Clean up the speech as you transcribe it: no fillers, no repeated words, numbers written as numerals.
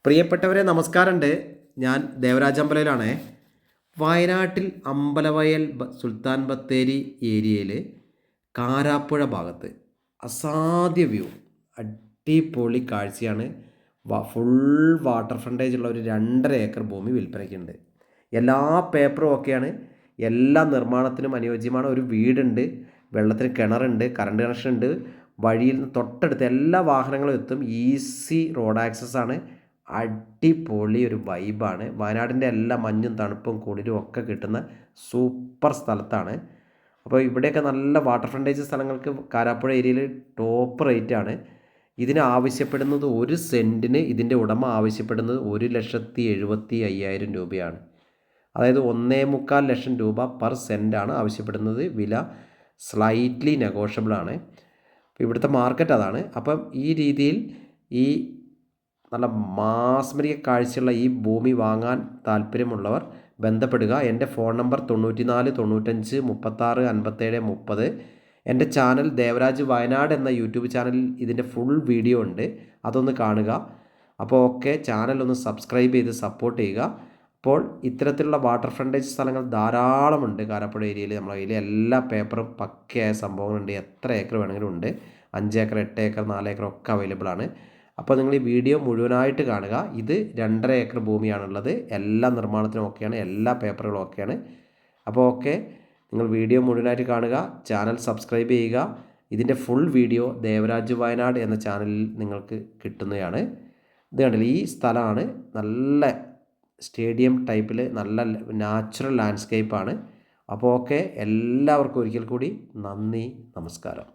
പ്രിയപ്പെട്ടവരെ നമസ്കാരമുണ്ട്. ഞാൻ ദേവരാജ് അമ്പലയിലാണേ. വയനാട്ടിൽ അമ്പലവയൽ സുൽത്താൻ ബത്തേരി ഏരിയയിൽ കാരാപ്പുഴ ഭാഗത്ത് അസാധ്യ വ്യൂ, അടിപൊളി കാഴ്ചയാണ്. ഫുൾ വാട്ടർ ഫ്രണ്ടേജ് ഉള്ള ഒരു 2.5 ഏക്കർ ഭൂമി വിൽപ്പനയ്ക്കുണ്ട്. എല്ലാ പേപ്പറും ഒക്കെയാണ്. എല്ലാ നിർമ്മാണത്തിനും അനുയോജ്യമാണ്. ഒരു വീടുണ്ട്, വെള്ളത്തിന് കിണറുണ്ട്, കറണ്ട് കണക്ഷൻ ഉണ്ട്. വഴിയിൽ നിന്ന് തൊട്ടടുത്ത് എല്ലാ വാഹനങ്ങളും എത്തും. ഈസി റോഡ് ആക്സസ് ആണ്. അടിപൊളി ഒരു വൈബാണ്. വയനാടിൻ്റെ എല്ലാ മഞ്ഞും തണുപ്പും കുളിരും ഒക്കെ കിട്ടുന്ന സൂപ്പർ സ്ഥലത്താണ്. അപ്പോൾ ഇവിടെയൊക്കെ നല്ല വാട്ടർ ഫ്രണ്ടേജ് സ്ഥലങ്ങൾക്ക് കാരാപ്പുഴ ഏരിയയിൽ ടോപ്പ് റേറ്റാണ്. ഇതിന് ആവശ്യപ്പെടുന്നത് 1 സെൻറ്റിന് ഇതിൻ്റെ ഉടമ ആവശ്യപ്പെടുന്നത് 1,75,000 രൂപയാണ്. അതായത് 1.25 ലക്ഷം രൂപ പെർ സെൻറ്റാണ് ആവശ്യപ്പെടുന്നത്. വില സ്ലൈറ്റ്ലി നെഗോഷ്യബിൾ ആണ്. ഇവിടുത്തെ മാർക്കറ്റ് അതാണ്. അപ്പം ഈ രീതിയിൽ ഈ നല്ല മാസ്മരിക കാഴ്ചയുള്ള ഈ ഭൂമി വാങ്ങാൻ താല്പര്യമുള്ളവർ ബന്ധപ്പെടുക. എൻ്റെ ഫോൺ നമ്പർ 94 95 36 57 30. എൻ്റെ ചാനൽ ദേവരാജ് വയനാട് എന്ന യൂട്യൂബ് ചാനലിൽ ഇതിൻ്റെ ഫുൾ വീഡിയോ ഉണ്ട്, അതൊന്ന് കാണുക. അപ്പോൾ ഓക്കെ, ചാനലൊന്ന് സബ്സ്ക്രൈബ് ചെയ്ത് സപ്പോർട്ട് ചെയ്യുക. അപ്പോൾ ഇത്തരത്തിലുള്ള വാട്ടർ ഫ്രണ്ടേജ് സ്ഥലങ്ങൾ ധാരാളമുണ്ട് കാരാപ്പുഴ ഏരിയയിൽ. നമ്മളെ കയ്യിൽ എല്ലാ പേപ്പറും പക്കയായ സംഭവങ്ങളുണ്ട്. എത്ര ഏക്കർ വേണമെങ്കിലും ഉണ്ട്. 5 ഏക്കർ 8 ഏക്കർ 4 ഏക്കർ ഒക്കെ അവൈലബിൾ ആണ്. അപ്പോൾ നിങ്ങൾ ഈ വീഡിയോ മുഴുവനായിട്ട് കാണുക. ഇത് 2.5 ഏക്കർ ഭൂമിയാണുള്ളത്. എല്ലാ നിർമ്മാണത്തിനും ഓക്കെയാണ്, എല്ലാ പേപ്പറുകളും ഓക്കെയാണ്. അപ്പോൾ ഓക്കെ, നിങ്ങൾ വീഡിയോ മുഴുവനായിട്ട് കാണുക, ചാനൽ സബ്സ്ക്രൈബ് ചെയ്യുക. ഇതിൻ്റെ ഫുൾ വീഡിയോ ദേവരാജ് വയനാട് എന്ന ചാനലിൽ നിങ്ങൾക്ക് കിട്ടുന്നതാണ്. ഇത് കണ്ടില്ല, ഈ സ്ഥലമാണ് നല്ല സ്റ്റേഡിയം ടൈപ്പിൽ നല്ല നാച്ചുറൽ ലാൻഡ്സ്കേപ്പാണ്. അപ്പോൾ ഓക്കെ, എല്ലാവർക്കും ഒരിക്കൽ കൂടി നന്ദി, നമസ്കാരം.